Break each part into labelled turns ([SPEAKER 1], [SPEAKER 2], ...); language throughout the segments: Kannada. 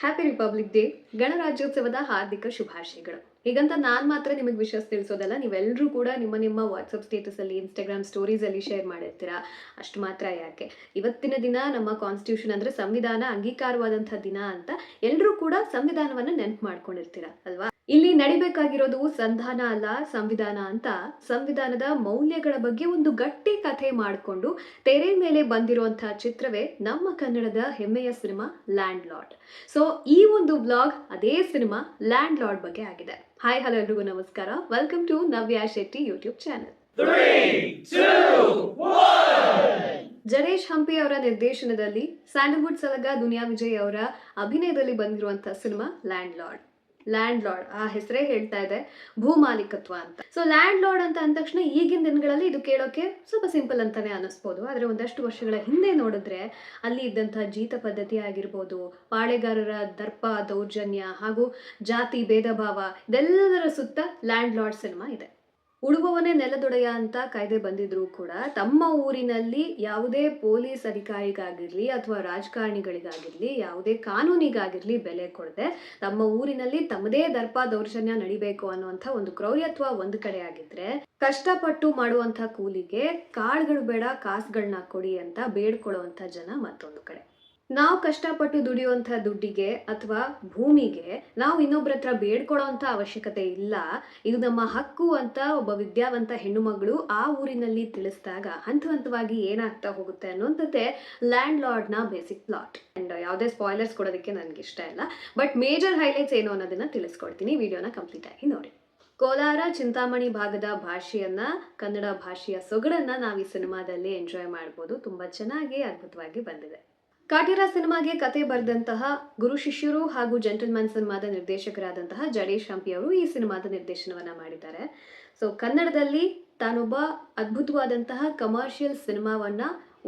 [SPEAKER 1] ಹ್ಯಾಪಿ ರಿಪಬ್ಲಿಕ್ ಡೇ ಗಣರಾಜ್ಯೋತ್ಸವದ ಹಾರ್ದಿಕ ಶುಭಾಶಯಗಳು. ಹೀಗಂತ ನಾನು ಮಾತ್ರ ನಿಮಗೆ ವಿಷಯ ತಿಳಿಸೋದಲ್ಲ, ನೀವೆಲ್ಲರೂ ಕೂಡ ನಿಮ್ಮ ವಾಟ್ಸಪ್ ಸ್ಟೇಟಸಲ್ಲಿ, ಇನ್ಸ್ಟಾಗ್ರಾಮ್ ಸ್ಟೋರೀಸಲ್ಲಿ ಶೇರ್ ಮಾಡಿರ್ತೀರಾ. ಅಷ್ಟು ಮಾತ್ರ ಯಾಕೆ, ಇವತ್ತಿನ ದಿನ ನಮ್ಮ ಕಾನ್ಸ್ಟಿಟ್ಯೂಷನ್ ಅಂದರೆ ಸಂವಿಧಾನ ಅಂಗೀಕಾರವಾದಂಥ ದಿನ ಅಂತ ಎಲ್ಲರೂ ಕೂಡ ಸಂವಿಧಾನವನ್ನು ನೆನಪು ಮಾಡ್ಕೊಂಡಿರ್ತೀರಾ ಅಲ್ವಾ. ಇಲ್ಲಿ ನಡಿಬೇಕಾಗಿರೋದು ಸಂಧಾನ ಅಲ್ಲ, ಸಂವಿಧಾನ ಅಂತ ಸಂವಿಧಾನದ ಮೌಲ್ಯಗಳ ಬಗ್ಗೆ ಒಂದು ಗಟ್ಟಿ ಕಥೆ ಮಾಡಿಕೊಂಡು ತೆರೆ ಮೇಲೆ ಬಂದಿರುವಂತಹ ಚಿತ್ರವೇ ನಮ್ಮ ಕನ್ನಡದ ಹೆಮ್ಮೆಯ ಸಿನಿಮಾ ಲ್ಯಾಂಡ್ ಲಾರ್ಡ್. ಸೊ ಈ ಒಂದು ವ್ಲಾಗ್ ಅದೇ ಸಿನಿಮಾ ಲ್ಯಾಂಡ್ ಲಾರ್ಡ್ ಬಗ್ಗೆ ಆಗಿದೆ. ಹಾಯ್ ಹಲೋ ಎಲ್ರಿಗೂ ನಮಸ್ಕಾರ, welcome to Navya Shetty YouTube channel. Jadesh Hampi ಅವರ ನಿರ್ದೇಶನದಲ್ಲಿ ಸ್ಯಾಂಡಲ್ವುಡ್ ಸಲಗ ದುನಿಯಾ ವಿಜಯ್ ಅವರ ಅಭಿನಯದಲ್ಲಿ ಬಂದಿರುವಂತಹ ಸಿನಿಮಾ ಲ್ಯಾಂಡ್ ಲಾರ್ಡ್. ಆ ಹೆಸರೇ ಹೇಳ್ತಾ ಇದೆ ಭೂಮಾಲೀಕತ್ವ ಅಂತ. ಸೊ ಲ್ಯಾಂಡ್ ಲಾರ್ಡ್ ಅಂತ ಅಂದ ತಕ್ಷಣ ಈಗಿನ ದಿನಗಳಲ್ಲಿ ಇದು ಕೇಳೋಕೆ ಸ್ವಲ್ಪ ಸಿಂಪಲ್ ಅಂತಾನೆ ಅನಿಸ್ಬೋದು. ಆದರೆ ಒಂದಷ್ಟು ವರ್ಷಗಳ ಹಿಂದೆ ನೋಡಿದ್ರೆ ಅಲ್ಲಿ ಇದ್ದಂಥ ಜೀತ ಪದ್ಧತಿ ಆಗಿರ್ಬೋದು, ಪಾಳೆಗಾರರ ದರ್ಪ ದೌರ್ಜನ್ಯ ಹಾಗೂ ಜಾತಿ ಭೇದ ಭಾವ, ಇದೆಲ್ಲದರ ಸುತ್ತ ಲ್ಯಾಂಡ್ ಲಾರ್ಡ್ ಸಿನಿಮಾ ಇದೆ. ಉಳುವವನೇ ನೆಲದೊಡೆಯ ಅಂತ ಕಾಯ್ದೆ ಬಂದಿದ್ರು ಕೂಡ ತಮ್ಮ ಊರಿನಲ್ಲಿ ಯಾವುದೇ ಪೊಲೀಸ್ ಅಧಿಕಾರಿಗಾಗಿರ್ಲಿ ಅಥವಾ ರಾಜಕಾರಣಿಗಳಿಗಾಗಿರ್ಲಿ, ಯಾವುದೇ ಕಾನೂನಿಗಾಗಿರ್ಲಿ ಬೆಲೆ ಕೊಡದೆ ತಮ್ಮ ಊರಿನಲ್ಲಿ ತಮ್ಮದೇ ದರ್ಪ ದೌರ್ಜನ್ಯ ನಡಿಬೇಕು ಅನ್ನುವಂಥ ಒಂದು ಕ್ರೌರ್ಯತ್ವ ಒಂದು ಕಡೆ ಆಗಿದ್ರೆ, ಕಷ್ಟಪಟ್ಟು ಮಾಡುವಂಥ ಕೂಲಿಗೆ ಕಾಳುಗಳು ಬೇಡ ಕಾಸುಗಳನ್ನ ಕೊಡಿ ಅಂತ ಬೇಡ್ಕೊಳ್ಳುವಂಥ ಜನ ಮತ್ತೊಂದು ಕಡೆ. ನಾವು ಕಷ್ಟಪಟ್ಟು ದುಡಿಯುವಂಥ ದುಡ್ಡಿಗೆ ಅಥವಾ ಭೂಮಿಗೆ ನಾವು ಇನ್ನೊಬ್ಬರ ಹತ್ರ ಬೇಡ್ಕೊಳ್ಳೋವಂಥ ಅವಶ್ಯಕತೆ ಇಲ್ಲ, ಇದು ನಮ್ಮ ಹಕ್ಕು ಅಂತ ಒಬ್ಬ ವಿದ್ಯಾವಂತ ಹೆಣ್ಣು ಮಗಳು ಆ ಊರಿನಲ್ಲಿ ತಿಳಿಸಿದಾಗ ಹಂತವಾಗಿ ಏನಾಗ್ತಾ ಹೋಗುತ್ತೆ ಅನ್ನುವಂಥದ್ದೇ ಲ್ಯಾಂಡ್ ಲಾರ್ಡ್ನ ಬೇಸಿಕ್ ಪ್ಲಾಟ್. ಆ್ಯಂಡ್ ಯಾವುದೇ ಸ್ಪಾಯ್ಲರ್ಸ್ ಕೊಡೋದಕ್ಕೆ ನನಗೆ ಇಷ್ಟ ಇಲ್ಲ, ಬಟ್ ಮೇಜರ್ ಹೈಲೈಟ್ಸ್ ಏನು ಅನ್ನೋದನ್ನ ತಿಳಿಸ್ಕೊಡ್ತೀನಿ. ವಿಡಿಯೋನ ಕಂಪ್ಲೀಟ್ ಆಗಿ ನೋಡಿ. ಕೋಲಾರ ಚಿಂತಾಮಣಿ ಭಾಗದ ಭಾಷೆಯನ್ನ, ಕನ್ನಡ ಭಾಷೆಯ ಸೊಗಡನ್ನ ನಾವು ಈ ಸಿನಿಮಾದಲ್ಲಿ ಎಂಜಾಯ್ ಮಾಡ್ಬೋದು. ತುಂಬಾ ಚೆನ್ನಾಗಿ ಅದ್ಭುತವಾಗಿ ಬಂದಿದೆ. ಕಾಟೇರ ಸಿನಿಮಾಗೆ ಕತೆ ಬರೆದಂತಹ ಗುರು ಶಿಷ್ಯರು ಹಾಗೂ ಜೆಂಟಲ್ಮನ್ ಸಿನಿಮಾದ ನಿರ್ದೇಶಕರಾದಂತಹ ಜಡೇಶ್ ಹಂಪಿ ಅವರು ಈ ಸಿನಿಮಾದ ನಿರ್ದೇಶನವನ್ನ ಮಾಡಿದ್ದಾರೆ. ಸೊ ಕನ್ನಡದಲ್ಲಿ ತಾನೊಬ್ಬ ಅದ್ಭುತವಾದಂತಹ ಕಮರ್ಷಿಯಲ್ ಸಿನಿಮಾವನ್ನ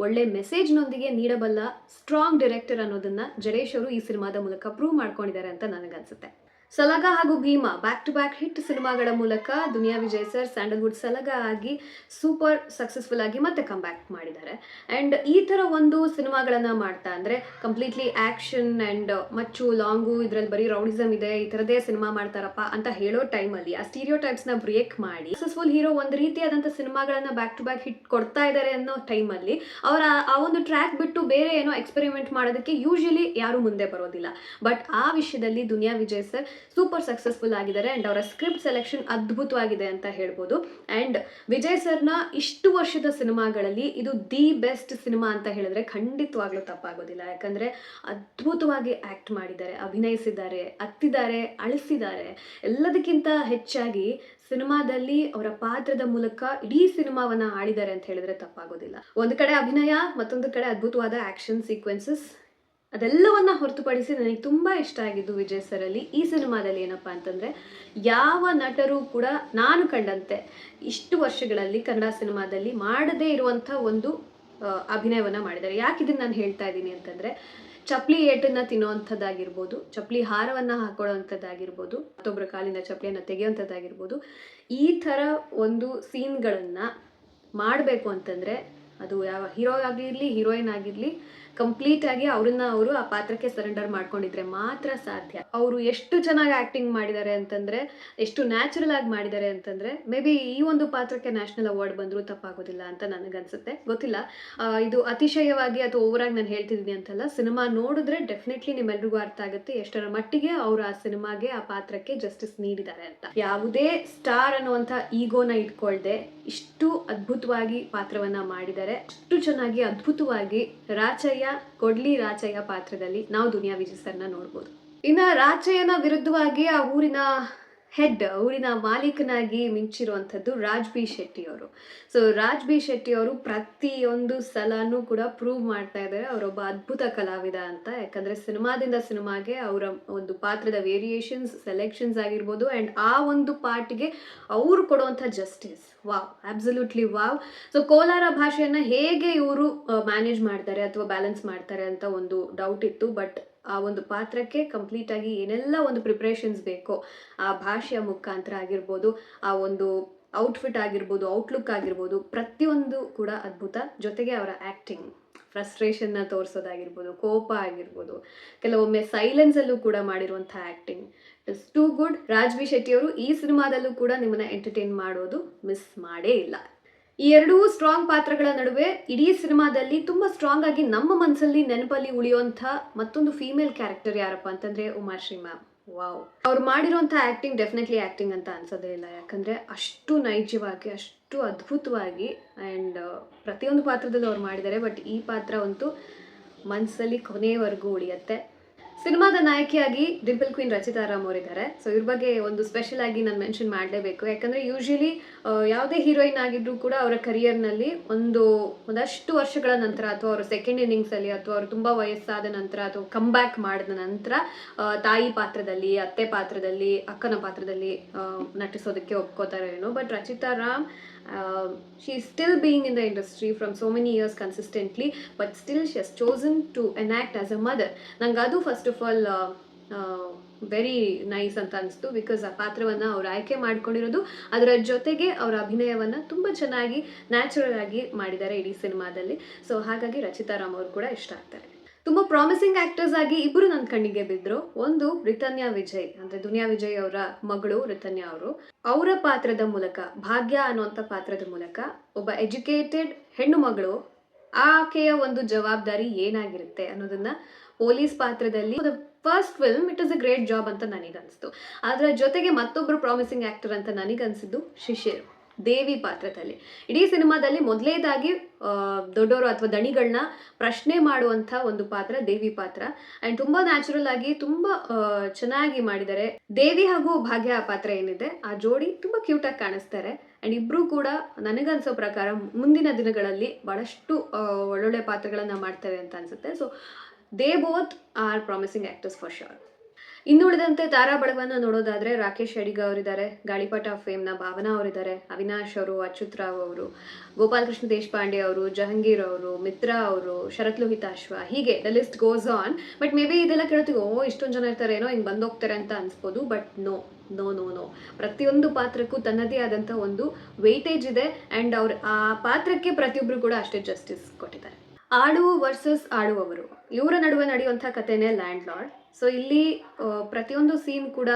[SPEAKER 1] ಒಳ್ಳೆ ಮೆಸೇಜ್ನೊಂದಿಗೆ ನೀಡಬಲ್ಲ ಸ್ಟ್ರಾಂಗ್ ಡೈರೆಕ್ಟರ್ ಅನ್ನೋದನ್ನ ಜಡೇಶ್ ಅವರು ಈ ಸಿನಿಮಾದ ಮೂಲಕ ಪ್ರೂವ್ ಮಾಡ್ಕೊಂಡಿದ್ದಾರೆ ಅಂತ ನನಗನ್ಸುತ್ತೆ. ಸಲಗ ಹಾಗೂ Bheema back to back hit ಸಿನಿಮಾಗಳ ಮೂಲಕ ದುನಿಯಾ ವಿಜಯ್ ಸರ್ ಸ್ಯಾಂಡಲ್ವುಡ್ ಸಲಗ ಆಗಿ ಸೂಪರ್ ಸಕ್ಸಸ್ಫುಲ್ ಆಗಿ ಮತ್ತೆ ಕಮ್ ಬ್ಯಾಕ್ ಮಾಡಿದ್ದಾರೆ. ಆ್ಯಂಡ್ ಈ ಥರ ಒಂದು ಸಿನಿಮಾಗಳನ್ನು ಮಾಡ್ತಾ ಅಂದರೆ ಕಂಪ್ಲೀಟ್ಲಿ ಆ್ಯಕ್ಷನ್ ಆ್ಯಂಡ್ ಮಚ್ಚು ಲಾಂಗು, ಇದರಲ್ಲಿ ಬರೀ ರೌಡಿಸಮ್ ಇದೆ, ಈ ಥರದೇ ಸಿನಿಮಾ ಮಾಡ್ತಾರಪ್ಪ ಅಂತ ಹೇಳೋ ಟೈಮಲ್ಲಿ ಆ ಸ್ಟೀರಿಯೋ ಟೈಪ್ಸ್ನ ಬ್ರೇಕ್ ಮಾಡಿ ಸಕ್ಸಸ್ಫುಲ್ ಹೀರೋ ಒಂದು ರೀತಿಯಾದಂಥ ಸಿನಿಮಾಗಳನ್ನು ಬ್ಯಾಕ್ ಟು ಬ್ಯಾಕ್ ಹಿಟ್ ಕೊಡ್ತಾ ಇದ್ದಾರೆ ಅನ್ನೋ ಟೈಮಲ್ಲಿ ಅವರ ಆ ಒಂದು ಟ್ರ್ಯಾಕ್ ಬಿಟ್ಟು ಬೇರೆ ಏನೋ ಎಕ್ಸ್ಪೆರಿಮೆಂಟ್ ಮಾಡೋದಕ್ಕೆ ಯೂಶಲಿ ಯಾರೂ ಮುಂದೆ ಬರೋದಿಲ್ಲ. ಬಟ್ ಆ ವಿಷಯದಲ್ಲಿ ದುನಿಯಾ ವಿಜಯ್ ಸರ್ ಸೂಪರ್ ಸಕ್ಸಸ್ಫುಲ್ ಆಗಿದ್ದಾರೆ ಆ್ಯಂಡ್ ಅವರ ಸ್ಕ್ರಿಪ್ಟ್ ಸೆಲೆಕ್ಷನ್ ಅದ್ಭುತವಾಗಿದೆ ಅಂತ ಹೇಳ್ಬೋದು. ಆ್ಯಂಡ್ ವಿಜಯ್ ಸರ್ನ ಇಷ್ಟು ವರ್ಷದ ಸಿನಿಮಾಗಳಲ್ಲಿ ಇದು ದಿ ಬೆಸ್ಟ್ ಸಿನಿಮಾ ಅಂತ ಹೇಳಿದ್ರೆ ಖಂಡಿತವಾಗ್ಲೂ ತಪ್ಪಾಗೋದಿಲ್ಲ. ಯಾಕಂದರೆ ಅದ್ಭುತವಾಗಿ ಆ್ಯಕ್ಟ್ ಮಾಡಿದ್ದಾರೆ, ಅಭಿನಯಿಸಿದ್ದಾರೆ, ಅತ್ತಿದ್ದಾರೆ, ಅಳಿಸಿದ್ದಾರೆ. ಎಲ್ಲದಕ್ಕಿಂತ ಹೆಚ್ಚಾಗಿ ಸಿನಿಮಾದಲ್ಲಿ ಅವರ ಪಾತ್ರದ ಮೂಲಕ ಇಡೀ ಸಿನಿಮಾವನ್ನ ಆಡಿದ್ದಾರೆ ಅಂತ ಹೇಳಿದ್ರೆ ತಪ್ಪಾಗೋದಿಲ್ಲ. ಒಂದು ಕಡೆ ಅಭಿನಯ, ಮತ್ತೊಂದು ಕಡೆ ಅದ್ಭುತವಾದ ಆ್ಯಕ್ಷನ್ ಸೀಕ್ವೆನ್ಸಸ್, ಅದೆಲ್ಲವನ್ನ ಹೊರತುಪಡಿಸಿ ನನಗೆ ತುಂಬ ಇಷ್ಟ ಆಗಿದ್ದು ವಿಜಯ್ ಸರಲ್ಲಿ ಈ ಸಿನಿಮಾದಲ್ಲಿ ಏನಪ್ಪ ಅಂತಂದರೆ, ಯಾವ ನಟರು ಕೂಡ ನಾನು ಕಂಡಂತೆ ಇಷ್ಟು ವರ್ಷಗಳಲ್ಲಿ ಕನ್ನಡ ಸಿನಿಮಾದಲ್ಲಿ ಮಾಡದೇ ಇರುವಂಥ ಒಂದು ಅಭಿನಯವನ್ನು ಮಾಡಿದ್ದಾರೆ. ಯಾಕೆ ಇದನ್ನು ನಾನು ಹೇಳ್ತಾ ಇದ್ದೀನಿ ಅಂತಂದರೆ, ಚಪ್ಪಲಿ ಏಟನ್ನು ತಿನ್ನೋವಂಥದ್ದಾಗಿರ್ಬೋದು, ಚಪ್ಪಲಿ ಹಾರವನ್ನು ಹಾಕೊಳ್ಳೋವಂಥದ್ದಾಗಿರ್ಬೋದು, ಮತ್ತೊಬ್ಬರ ಕಾಲಿಂದ ಚಪ್ಪಲಿಯನ್ನು ತೆಗೆಯುವಂಥದ್ದಾಗಿರ್ಬೋದು, ಈ ಥರ ಒಂದು ಸೀನ್ಗಳನ್ನು ಮಾಡಬೇಕು ಅಂತಂದರೆ ಅದು ಯಾವ ಹೀರೋ ಆಗಿರಲಿ ಹೀರೋಯಿನ್ ಆಗಿರಲಿ ಕಂಪ್ಲೀಟಾಗಿ ಅವರು ಆ ಪಾತ್ರಕ್ಕೆ ಸರೆಂಡರ್ ಮಾಡ್ಕೊಂಡಿದ್ರೆ ಮಾತ್ರ ಸಾಧ್ಯ. ಅವರು ಎಷ್ಟು ಚೆನ್ನಾಗಿ ಆ್ಯಕ್ಟಿಂಗ್ ಮಾಡಿದ್ದಾರೆ ಅಂತಂದರೆ, ಎಷ್ಟು ನ್ಯಾಚುರಲ್ ಆಗಿ ಮಾಡಿದ್ದಾರೆ ಅಂತಂದರೆ, ಮೇ ಬಿ ಈ ಒಂದು ಪಾತ್ರಕ್ಕೆ ನ್ಯಾಷನಲ್ ಅವಾರ್ಡ್ ಬಂದರೂ ತಪ್ಪಾಗೋದಿಲ್ಲ ಅಂತ ನನಗನ್ಸುತ್ತೆ. ಗೊತ್ತಿಲ್ಲ ಇದು ಅತಿಶಯವಾಗಿ ಅಥವಾ ಓವರಾಗಿ ನಾನು ಹೇಳ್ತಿದ್ದೀನಿ ಅಂತಲ್ಲ, ಸಿನಿಮಾ ನೋಡಿದ್ರೆ ಡೆಫಿನೆಟ್ಲಿ ನಿಮ್ಮೆಲ್ರಿಗೂ ಅರ್ಥ ಆಗುತ್ತೆ ಎಷ್ಟರ ಮಟ್ಟಿಗೆ ಅವರು ಆ ಸಿನಿಮಾಗೆ ಆ ಪಾತ್ರಕ್ಕೆ ಜಸ್ಟಿಸ್ ನೀಡಿದ್ದಾರೆ ಅಂತ. ಯಾವುದೇ ಸ್ಟಾರ್ ಅನ್ನುವಂಥ ಈಗೋನ ಇಟ್ಕೊಳ್ದೆ ಇಷ್ಟು ಅದ್ಭುತವಾಗಿ ಪಾತ್ರವನ್ನ ಮಾಡಿದ್ದಾರೆ. ಅಷ್ಟು ಚೆನ್ನಾಗಿ ಅದ್ಭುತವಾಗಿ ರಾಚಯ್ಯ ಪಾತ್ರದಲ್ಲಿ ನಾವು ದುನಿಯಾ ವಿಜಯ್ ಸರ್ನ ನೋಡ್ಬೋದು. ಇನ್ನು ರಾಚಯ್ಯನ ವಿರುದ್ಧವಾಗಿ ಆ ಊರಿನ ಮಾಲೀಕನಾಗಿ ಮಿಂಚಿರುವಂಥದ್ದು ರಾಜ್ ಬಿ ಶೆಟ್ಟಿ ಅವರು. ಸೊ ರಾಜ್ ಬಿ ಶೆಟ್ಟಿ ಅವರು ಪ್ರತಿಯೊಂದು ಸಲನೂ ಕೂಡ ಪ್ರೂವ್ ಮಾಡ್ತಾ ಇದ್ದಾರೆ ಅವರೊಬ್ಬ ಅದ್ಭುತ ಕಲಾವಿದ ಅಂತ. ಯಾಕಂದರೆ ಸಿನಿಮಾದಿಂದ ಸಿನಿಮಾಗೆ ಅವರ ಒಂದು ಪಾತ್ರದ ವೇರಿಯೇಷನ್ಸ್, ಸೆಲೆಕ್ಷನ್ಸ್ ಆಗಿರ್ಬೋದು, ಆ್ಯಂಡ್ ಆ ಒಂದು ಪಾರ್ಟ್ಗೆ ಅವರು ಕೊಡುವಂಥ justice, wow, absolutely wow. So Kolar ಭಾಷೆಯನ್ನು ಹೇಗೆ ಇವರು ಮ್ಯಾನೇಜ್ ಮಾಡ್ತಾರೆ ಅಥವಾ ಬ್ಯಾಲೆನ್ಸ್ ಮಾಡ್ತಾರೆ ಅಂತ ಒಂದು ಡೌಟ್ ಇತ್ತು. ಬಟ್ ಆ ಒಂದು ಪಾತ್ರಕ್ಕೆ ಕಂಪ್ಲೀಟಾಗಿ ಏನೆಲ್ಲ ಒಂದು ಪ್ರಿಪ್ರೇಷನ್ಸ್ ಬೇಕೋ ಆ ಭಾಷೆಯ ಮುಖಾಂತರ ಆಗಿರ್ಬೋದು, ಆ ಒಂದು ಔಟ್ಫಿಟ್ ಆಗಿರ್ಬೋದು, ಔಟ್ಲುಕ್ ಆಗಿರ್ಬೋದು, ಪ್ರತಿಯೊಂದು ಕೂಡ ಅದ್ಭುತ. ಜೊತೆಗೆ ಅವರ ಆ್ಯಕ್ಟಿಂಗ್ ಫ್ರಸ್ಟ್ರೇಷನ್ನ ತೋರಿಸೋದಾಗಿರ್ಬೋದು, ಕೋಪ ಆಗಿರ್ಬೋದು, ಕೆಲವೊಮ್ಮೆ ಸೈಲೆನ್ಸಲ್ಲೂ ಕೂಡ ಮಾಡಿರುವಂಥ acting it's too good. Raj B ಶೆಟ್ಟಿಯವರು ಈ ಸಿನಿಮಾದಲ್ಲೂ ಕೂಡ ನಿಮ್ಮನ್ನ ಎಂಟರ್ಟೈನ್ ಮಾಡೋದು ಮಿಸ್ ಮಾಡೇ ಇಲ್ಲ. ಈ ಎರಡೂ ಸ್ಟ್ರಾಂಗ್ ಪಾತ್ರಗಳ ನಡುವೆ ಇಡೀ ಸಿನಿಮಾದಲ್ಲಿ ತುಂಬ ಸ್ಟ್ರಾಂಗ್ ಆಗಿ ನಮ್ಮ ಮನಸ್ಸಲ್ಲಿ ನೆನಪಲ್ಲಿ ಉಳಿಯುವಂಥ ಮತ್ತೊಂದು ಫೀಮೇಲ್ ಕ್ಯಾರೆಕ್ಟರ್ ಯಾರಪ್ಪ ಅಂತಂದರೆ ಉಮಾಶ್ರೀ ಮ್ಯಾಮ್. ವಾವ್, ಅವ್ರು ಮಾಡಿರೋಂಥ ಆ್ಯಕ್ಟಿಂಗ್ ಡೆಫಿನೆಟ್ಲಿ ಆ್ಯಕ್ಟಿಂಗ್ ಅಂತ ಅನ್ಸೋದೇ ಇಲ್ಲ. ಯಾಕಂದರೆ ಅಷ್ಟು ನೈಜವಾಗಿ, ಅಷ್ಟು ಅದ್ಭುತವಾಗಿ ಆ್ಯಂಡ್ ಪ್ರತಿಯೊಂದು ಪಾತ್ರದಲ್ಲೂ ಅವ್ರು ಮಾಡಿದ್ದಾರೆ. ಬಟ್ ಈ ಪಾತ್ರ ಅಂತೂ ಮನಸ್ಸಲ್ಲಿ ಕೊನೆಯವರೆಗೂ ಉಳಿಯುತ್ತೆ. ಸಿನಿಮಾದ ನಾಯಕಿಯಾಗಿ ಡಿಂಪಲ್ ಕ್ವೀನ್ ರಚಿತಾ ರಾಮ್ ಅವರಿದ್ದಾರೆ. ಸೊ ಇವ್ರ ಬಗ್ಗೆ ಒಂದು ಸ್ಪೆಷಲ್ ಆಗಿ ನಾನು ಮೆನ್ಷನ್ ಮಾಡಲೇಬೇಕು. ಯಾಕಂದರೆ ಯೂಶಲಿ ಯಾವುದೇ ಹೀರೋಯಿನ್ ಆಗಿದ್ರೂ ಕೂಡ ಅವರ ಕರಿಯರ್ನಲ್ಲಿ ಒಂದಷ್ಟು ವರ್ಷಗಳ ನಂತರ ಅಥವಾ ಅವರ ಸೆಕೆಂಡ್ ಇನ್ನಿಂಗ್ಸಲ್ಲಿ ಅಥವಾ ಅವರು ತುಂಬ ವಯಸ್ಸಾದ ನಂತರ ಅಥವಾ ಕಮ್ ಬ್ಯಾಕ್ ಮಾಡಿದ ನಂತರ ತಾಯಿ ಪಾತ್ರದಲ್ಲಿ, ಅತ್ತೆ ಪಾತ್ರದಲ್ಲಿ, ಅಕ್ಕನ ಪಾತ್ರದಲ್ಲಿ ನಟಿಸೋದಕ್ಕೆ ಒಪ್ಕೋತಾರೆ ಏನೋ. But Rachita Ram, she is still being in the industry from so many years consistently, but still she has chosen to enact as a mother. ನಂಗೆ ಅದು first of all very nice ಅಂತ ಅನಿಸ್ತು. ಬಿಕಾಸ್ ಆ ಪಾತ್ರವನ್ನು ಅವ್ರು ಆಯ್ಕೆ ಮಾಡ್ಕೊಂಡಿರೋದು, ಅದರ ಜೊತೆಗೆ ಅವರ ಅಭಿನಯವನ್ನು ತುಂಬ ಚೆನ್ನಾಗಿ ನ್ಯಾಚುರಲ್ ಆಗಿ ಮಾಡಿದ್ದಾರೆ ಇಡೀ ಸಿನಿಮಾದಲ್ಲಿ. ಸೊ ಹಾಗಾಗಿ ರಚಿತಾ ರಾಮ್ ಅವರು ಕೂಡ ಇಷ್ಟ ಆಗ್ತಾರೆ. ತುಂಬ ಪ್ರಾಮಿಸಿಂಗ್ ಆ್ಯಕ್ಟರ್ಸ್ ಆಗಿ ಇಬ್ಬರು ನನ್ನ ಕಣ್ಣಿಗೆ ಬಿದ್ದರು. ಒಂದು ರಿತನ್ಯಾ ವಿಜಯ್, ಅಂದರೆ ದುನಿಯಾ ವಿಜಯ್ ಅವರ ಮಗಳು ರಿತನ್ಯಾ ಅವರು. ಅವರ ಪಾತ್ರದ ಮೂಲಕ, ಭಾಗ್ಯ ಅನ್ನುವಂಥ ಪಾತ್ರದ ಮೂಲಕ ಒಬ್ಬ ಎಜುಕೇಟೆಡ್ ಹೆಣ್ಣು ಮಗಳು, ಆಕೆಯ ಒಂದು ಜವಾಬ್ದಾರಿ ಏನಾಗಿರುತ್ತೆ ಅನ್ನೋದನ್ನ ಪೊಲೀಸ್ ಪಾತ್ರದಲ್ಲಿ first film it is a great job ಅಂತ ನನಗನ್ನಿಸ್ತು. ಅದರ ಜೊತೆಗೆ ಮತ್ತೊಬ್ಬರು ಪ್ರಾಮಿಸಿಂಗ್ ಆ್ಯಕ್ಟರ್ ಅಂತ ನನಗನ್ಸಿದ್ದು ಶಿಶಿರ್, ದೇವಿ ಪಾತ್ರದಲ್ಲಿ. ಇಡೀ ಸಿನಿಮಾದಲ್ಲಿ ಮೊದಲೇದಾಗಿ ದೊಡ್ಡವರು ಅಥವಾ ದಣಿಗಳನ್ನ ಪ್ರಶ್ನೆ ಮಾಡುವಂಥ ಒಂದು ಪಾತ್ರ ದೇವಿ ಪಾತ್ರ. ಆ್ಯಂಡ್ ತುಂಬ ನ್ಯಾಚುರಲ್ ಆಗಿ ತುಂಬ ಚೆನ್ನಾಗಿ ಮಾಡಿದ್ದಾರೆ. ದೇವಿ ಹಾಗೂ ಭಾಗ್ಯ ಪಾತ್ರ ಏನಿದೆ, ಆ ಜೋಡಿ ತುಂಬ ಕ್ಯೂಟಾಗಿ ಕಾಣಿಸ್ತಾರೆ. ಆ್ಯಂಡ್ ಇಬ್ಬರೂ ಕೂಡ ನನಗನ್ಸೋ ಪ್ರಕಾರ ಮುಂದಿನ ದಿನಗಳಲ್ಲಿ ಭಾಳಷ್ಟು ಒಳ್ಳೊಳ್ಳೆ ಪಾತ್ರಗಳನ್ನು ಮಾಡ್ತಾರೆ ಅಂತ ಅನಿಸುತ್ತೆ. So they both are promising actors for sure. ಇನ್ನುಳಿದಂತೆ ತಾರಾ ಬಳಗವನ್ನು ನೋಡೋದಾದರೆ ರಾಕೇಶ್ ಅಡಿಗ ಅವರಿದ್ದಾರೆ, ಗಾಳಿಪಟ ಫೇಮ್ನ ಭಾವನಾ ಅವರಿದ್ದಾರೆ, ಅವಿನಾಶ್ ಅವರು, ಅಚ್ಯುತ್ ರಾವ್ ಅವರು, ಗೋಪಾಲಕೃಷ್ಣ ದೇಶಪಾಂಡೆ ಅವರು, ಜಹಂಗೀರ್ ಅವರು, ಮಿತ್ರಾ ಅವರು, ಶರತ್ ಲೋಹಿತಾಶ್ವ, ಹೀಗೆ the list goes on. But may be ಇದೆಲ್ಲ ಕೇಳ್ತೀವಿ, ಇಷ್ಟೊಂದು ಜನ ಇರ್ತಾರೆ ಏನೋ ಹಿಂಗೆ ಬಂದೋಗ್ತಾರೆ ಅಂತ ಅನ್ಸ್ಬೋದು. ಬಟ್ ನೋ, ಪ್ರತಿಯೊಂದು ಪಾತ್ರಕ್ಕೂ ತನ್ನದೇ ಆದಂಥ ಒಂದು ವೆಯ್ಟೇಜ್ ಇದೆ. ಆ್ಯಂಡ್ ಅವ್ರು ಆ ಪಾತ್ರಕ್ಕೆ ಪ್ರತಿಯೊಬ್ಬರು ಕೂಡ ಅಷ್ಟೇ ಜಸ್ಟಿಸ್ ಕೊಟ್ಟಿದ್ದಾರೆ. ಆಡು ವರ್ಸಸ್ ಆಡುವವರು, ಇವರ ನಡುವೆ ನಡೆಯುವಂಥ ಕಥೆನೇ ಲ್ಯಾಂಡ್ ಲಾರ್ಡ್. ಸೊ ಇಲ್ಲಿ ಪ್ರತಿಯೊಂದು ಸೀನ್ ಕೂಡ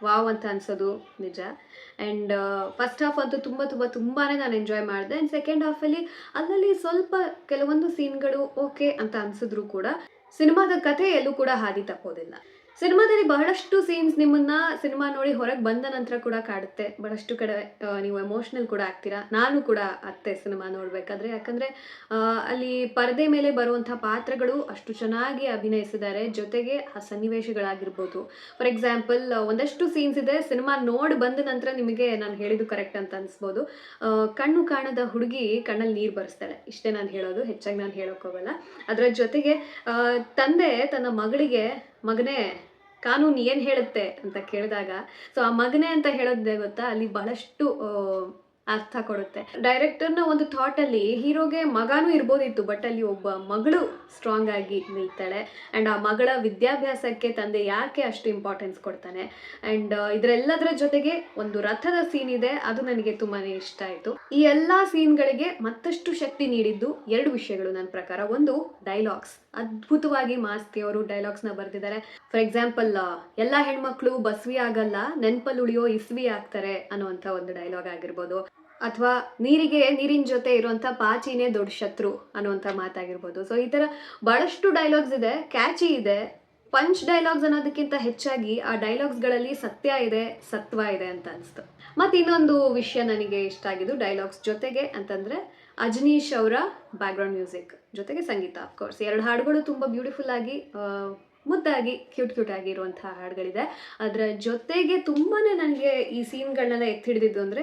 [SPEAKER 1] ವಾವ್ ಅಂತ ಅನ್ಸೋದು ನಿಜ. ಆ್ಯಂಡ್ ಫಸ್ಟ್ ಹಾಫ್ ಅಂತೂ ತುಂಬಾ ನಾನು ಎಂಜಾಯ್ ಮಾಡಿದೆ. ಆ್ಯಂಡ್ ಸೆಕೆಂಡ್ ಹಾಫಲ್ಲಿ ಅಲ್ಲಲ್ಲಿ ಸ್ವಲ್ಪ ಕೆಲವೊಂದು ಸೀನ್ಗಳು ಓಕೆ ಅಂತ ಅನ್ಸಿದ್ರು ಕೂಡ ಸಿನಿಮಾದ ಕಥೆ ಎಲ್ಲೂ ಕೂಡ ಹಾದಿ ತಪ್ಪೋದಿಲ್ಲ. ಸಿನಿಮಾದಲ್ಲಿ ಬಹಳಷ್ಟು ಸೀನ್ಸ್ ನಿಮ್ಮನ್ನ ಸಿನಿಮಾ ನೋಡಿ ಹೊರಗೆ ಬಂದ ನಂತರ ಕೂಡ ಕಾಡುತ್ತೆ. ಬಹಳಷ್ಟು ಕಡೆ ನೀವು ಎಮೋಷ್ನಲ್ ಕೂಡ ಆಗ್ತೀರಾ. ನಾನು ಕೂಡ ಅತ್ತೆ ಸಿನಿಮಾ ನೋಡಬೇಕಾದ್ರೆ. ಯಾಕಂದರೆ ಅಲ್ಲಿ ಪರದೆ ಮೇಲೆ ಬರುವಂಥ ಪಾತ್ರಗಳು ಅಷ್ಟು ಚೆನ್ನಾಗಿ ಅಭಿನಯಿಸಿದ್ದಾರೆ. ಜೊತೆಗೆ ಆ ಸನ್ನಿವೇಶಗಳಾಗಿರ್ಬೋದು, ಫಾರ್ ಎಕ್ಸಾಂಪಲ್ ಒಂದಷ್ಟು ಸೀನ್ಸ್ ಇದೆ, ಸಿನಿಮಾ ನೋಡಿ ಬಂದ ನಂತರ ನಿಮಗೆ ನಾನು ಹೇಳಿದ್ದು ಕರೆಕ್ಟ್ ಅಂತ ಅನಿಸ್ಬೋದು. ಕಣ್ಣು ಕಾಣದ ಹುಡುಗಿ ಕಣ್ಣಲ್ಲಿ ನೀರು ಬರೆಸ್ತಾಳೆ, ಇಷ್ಟೇ ನಾನು ಹೇಳೋದು, ಹೆಚ್ಚಾಗಿ ನಾನು ಹೇಳೋಕ್ಕೋಗಲ್ಲ. ಅದರ ಜೊತೆಗೆ ತಂದೆ ತನ್ನ ಮಗನೇ ಕಾನೂನು ಏನು ಹೇಳುತ್ತೆ ಅಂತ ಕೇಳಿದಾಗ, ಸೊ ಆ ಮಗನೇ ಅಂತ ಹೇಳೋದೇ ಗೊತ್ತಾ, ಅಲ್ಲಿ ಬಹಳಷ್ಟು ಅರ್ಥ ಕೊಡುತ್ತೆ. ಡೈರೆಕ್ಟರ್ನ ಒಂದು ಥಾಟಲ್ಲಿ ಹೀರೋಗೆ ಮಗನೂ ಇರ್ಬೋದಿತ್ತು, ಬಟ್ ಅಲ್ಲಿ ಒಬ್ಬ ಮಗಳು ಸ್ಟ್ರಾಂಗ್ ಆಗಿ ನಿಲ್ತಾಳೆ. ಆ್ಯಂಡ್ ಆ ಮಗಳ ವಿದ್ಯಾಭ್ಯಾಸಕ್ಕೆ ತಂದೆ ಯಾಕೆ ಅಷ್ಟು ಇಂಪಾರ್ಟೆನ್ಸ್ ಕೊಡ್ತಾನೆ. ಆ್ಯಂಡ್ ಇದರೆಲ್ಲದರ ಜೊತೆಗೆ ಒಂದು ರಥದ ಸೀನ್ ಇದೆ, ಅದು ನನಗೆ ತುಂಬಾ ಇಷ್ಟ ಆಯಿತು. ಈ ಎಲ್ಲ ಸೀನ್ಗಳಿಗೆ ಮತ್ತಷ್ಟು ಶಕ್ತಿ ನೀಡಿದ್ದು ಎರಡು ವಿಷಯಗಳು ನನ್ನ ಪ್ರಕಾರ. ಒಂದು, ಡೈಲಾಗ್ಸ್. ಅದ್ಭುತವಾಗಿ ಮಾಸ್ತಿ ಅವರು ಡೈಲಾಗ್ಸ್ನ ಬರೆದಿದ್ದಾರೆ. ಫಾರ್ ಎಕ್ಸಾಂಪಲ್, ಎಲ್ಲ ಹೆಣ್ಮಕ್ಳು ಬಸ್ವಿ ಆಗಲ್ಲ, ನೆನಪಲ್ಲಿ ಉಳಿಯೋ ಇಸ್ವಿ ಆಗ್ತಾರೆ ಅನ್ನುವಂಥ ಒಂದು ಡೈಲಾಗ್ ಆಗಿರ್ಬೋದು. ಅಥವಾ ನೀರಿನ ಜೊತೆ ಇರುವಂಥ ಪಾಚಿನೇ ದೊಡ್ಡ ಶತ್ರು ಅನ್ನುವಂಥ ಮಾತಾಗಿರ್ಬೋದು. ಸೊ ಈ ಥರ ಭಾಳಷ್ಟು ಡೈಲಾಗ್ಸ್ ಇದೆ, ಕ್ಯಾಚಿ ಇದೆ. ಪಂಚ್ ಡೈಲಾಗ್ಸ್ ಅನ್ನೋದಕ್ಕಿಂತ ಹೆಚ್ಚಾಗಿ ಆ ಡೈಲಾಗ್ಸ್ಗಳಲ್ಲಿ ಸತ್ಯ ಇದೆ, ಸತ್ವ ಇದೆ ಅಂತ ಅನಿಸ್ತು. ಮತ್ತು ಇನ್ನೊಂದು ವಿಷಯ ನನಗೆ ಇಷ್ಟ ಆಗಿದ್ದು ಡೈಲಾಗ್ಸ್ ಜೊತೆಗೆ ಅಂತಂದರೆ ಅಜನೀಶ್ ಅವರ ಬ್ಯಾಕ್ಗ್ರೌಂಡ್ ಮ್ಯೂಸಿಕ್ ಜೊತೆಗೆ ಸಂಗೀತ. ಅಫ್ಕೋರ್ಸ್ ಎರಡು ಹಾಡುಗಳು ತುಂಬ ಬ್ಯೂಟಿಫುಲ್ ಆಗಿ, ಮುದ್ದಾಗಿ, ಕ್ಯೂಟ್ ಆಗಿರುವಂಥ ಹಾಡುಗಳಿದೆ. ಅದರ ಜೊತೆಗೆ ತುಂಬಾ ನನಗೆ ಈ ಸೀನ್ಗಳನ್ನೆಲ್ಲ ಎತ್ತಿಡಿದಿದ್ದು ಅಂದರೆ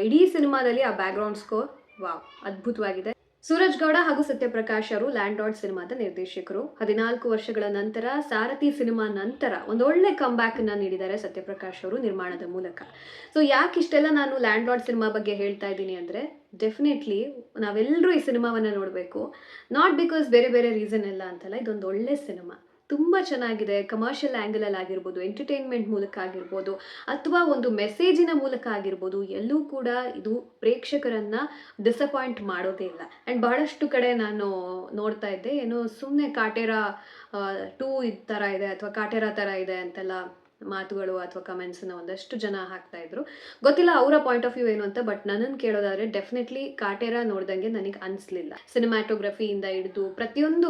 [SPEAKER 1] ಇಡೀ ಸಿನಿಮಾದಲ್ಲಿ ಆ ಬ್ಯಾಕ್ಗ್ರೌಂಡ್ ಸ್ಕೋರ್ ವಾವ್, ಅದ್ಭುತವಾಗಿದೆ. ಸೂರಜ್ ಗೌಡ ಹಾಗೂ ಸತ್ಯಪ್ರಕಾಶ್ ಅವರು ಲ್ಯಾಂಡ್ ಲಾರ್ಡ್ ಸಿನಿಮಾದ ನಿರ್ದೇಶಕರು. 14 ವರ್ಷಗಳ ನಂತರ, ಸಾರಥಿ ಸಿನಿಮಾ ನಂತರ ಒಂದೊಳ್ಳೆ ಕಂಬ್ಯಾಕನ್ನು ನೀಡಿದ್ದಾರೆ ಸತ್ಯಪ್ರಕಾಶ್ ಅವರು ನಿರ್ಮಾಣದ ಮೂಲಕ. ಸೊ ಯಾಕೆ ಇಷ್ಟೆಲ್ಲ ನಾನು ಲ್ಯಾಂಡ್ ಲಾರ್ಡ್ ಸಿನಿಮಾ ಬಗ್ಗೆ ಹೇಳ್ತಾ ಇದ್ದೀನಿ ಅಂದರೆ, ಡೆಫಿನೆಟ್ಲಿ ನಾವೆಲ್ಲರೂ ಈ ಸಿನಿಮಾವನ್ನು ನೋಡಬೇಕು. ನಾಟ್ ಬಿಕಾಸ್ ಬೇರೆ ರೀಸನ್ ಎಲ್ಲ ಅಂತಲ್ಲ, ಇದೊಂದು ಒಳ್ಳೆ ಸಿನಿಮಾ. ತುಂಬ ಚೆನ್ನಾಗಿದೆ. ಕಮರ್ಷಿಯಲ್ ಆ್ಯಂಗಲಲ್ಲಿ ಆಗಿರ್ಬೋದು, ಎಂಟರ್ಟೈನ್ಮೆಂಟ್ ಮೂಲಕ ಆಗಿರ್ಬೋದು, ಅಥವಾ ಒಂದು ಮೆಸೇಜಿನ ಮೂಲಕ ಆಗಿರ್ಬೋದು, ಎಲ್ಲೂ ಕೂಡ ಇದು ಪ್ರೇಕ್ಷಕರನ್ನು ಡಿಸಪಾಯಿಂಟ್ ಮಾಡೋದೇ ಇಲ್ಲ. ಆ್ಯಂಡ್ ಬಹಳಷ್ಟು ಕಡೆ ನಾನು ನೋಡ್ತಾ ಇದ್ದೆ, ಏನೋ ಸುಮ್ಮನೆ ಕಾಟೇರ 2 ಥರ ಇದೆ ಅಥವಾ ಕಾಟೇರ ಥರ ಇದೆ ಅಂತೆಲ್ಲ ಮಾತುಗಳು ಅಥವಾ ಕಮೆಂಟ್ಸನ್ನ ಒಂದಷ್ಟು ಜನ ಹಾಕ್ತಾ ಇದ್ರು. ಗೊತ್ತಿಲ್ಲ ಅವರ ಪಾಯಿಂಟ್ ಆಫ್ ವ್ಯೂ ಏನು ಅಂತ. ಬಟ್ ನನ್ನನ್ನು ಕೇಳೋದಾದ್ರೆ ಡೆಫಿನೆಟ್ಲಿ ಕಾಟೇರ ನೋಡ್ದಂಗೆ ನನಗೆ ಅನಿಸ್ಲಿಲ್ಲ. ಸಿನಿಮ್ಯಾಟೋಗ್ರಫಿಯಿಂದ ಹಿಡಿದು ಪ್ರತಿಯೊಂದು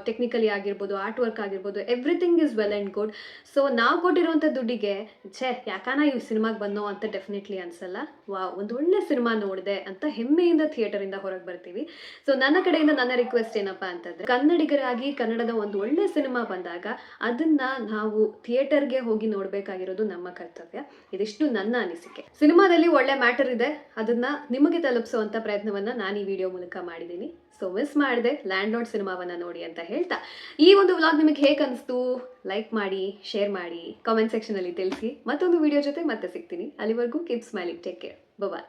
[SPEAKER 1] ಟೆಕ್ನಿಕಲಿ ಆಗಿರ್ಬೋದು, ಆರ್ಟ್ ವರ್ಕ್ ಆಗಿರ್ಬೋದು, everything is well and good. So ನಾವು ಕೊಟ್ಟಿರುವಂಥ ದುಡ್ಡಿಗೆ ಯಾಕಾನ ಈ ಸಿನಿಮಾಗೆ ಬಂದೋ ಅಂತ ಡೆಫಿನೆಟ್ಲಿ ಅನ್ಸಲ್ಲ. ಒಂದು ಒಳ್ಳೆ ಸಿನಿಮಾ ನೋಡಿದೆ ಅಂತ ಹೆಮ್ಮೆಯಿಂದ ಥಿಯೇಟರಿಂದ ಹೊರಗೆ ಬರ್ತೀವಿ. ಸೊ ನನ್ನ ಕಡೆಯಿಂದ ನನ್ನ ರಿಕ್ವೆಸ್ಟ್ ಏನಪ್ಪಾ ಅಂತಂದ್ರೆ, ಕನ್ನಡಿಗರಾಗಿ ಕನ್ನಡದ ಒಂದು ಒಳ್ಳೆ ಸಿನಿಮಾ ಬಂದಾಗ ಅದನ್ನ ನಾವು ಥಿಯೇಟರ್ಗೆ ಹೋಗಿ ನೋಡಬೇಕಾಗಿರೋದು ನಮ್ಮ ಕರ್ತವ್ಯ. ಇದಿಷ್ಟು ನನ್ನ ಅನಿಸಿಕೆ. ಸಿನಿಮಾದಲ್ಲಿ ಒಳ್ಳೆ ಮ್ಯಾಟರ್ ಇದೆ, ಅದನ್ನ ನಿಮಗೆ ತಲುಪಿಸುವಂತ ಪ್ರಯತ್ನವನ್ನ ನಾನು ಈ ವಿಡಿಯೋ ಮೂಲಕ ಮಾಡಿದ್ದೀನಿ. ಸೊ ಮಿಸ್ ಮಾಡದೆ ಲ್ಯಾಂಡ್ ಲಾರ್ಡ್ ಸಿನಿಮಾವನ್ನ ನೋಡಿ ಅಂತ ಹೇಳ್ತಾ, ಈ ಒಂದು ವ್ಲಾಗ್ ನಿಮಗೆ ಹೇಗೆ ಅನಿಸ್ತು ಲೈಕ್ ಮಾಡಿ, ಶೇರ್ ಮಾಡಿ, ಕಾಮೆಂಟ್ ಸೆಕ್ಷನ್ ಅಲ್ಲಿ ತಿಳಿಸಿ. ಮತ್ತೊಂದು ವಿಡಿಯೋ ಜೊತೆ ಮತ್ತೆ ಸಿಗ್ತೀನಿ. ಅಲ್ಲಿವರೆಗೂ ಕೀಪ್ ಸ್ಮೈಲಿಂಗ್, ಟೇಕ್ ಕೇರ್, ಬಾಯ್.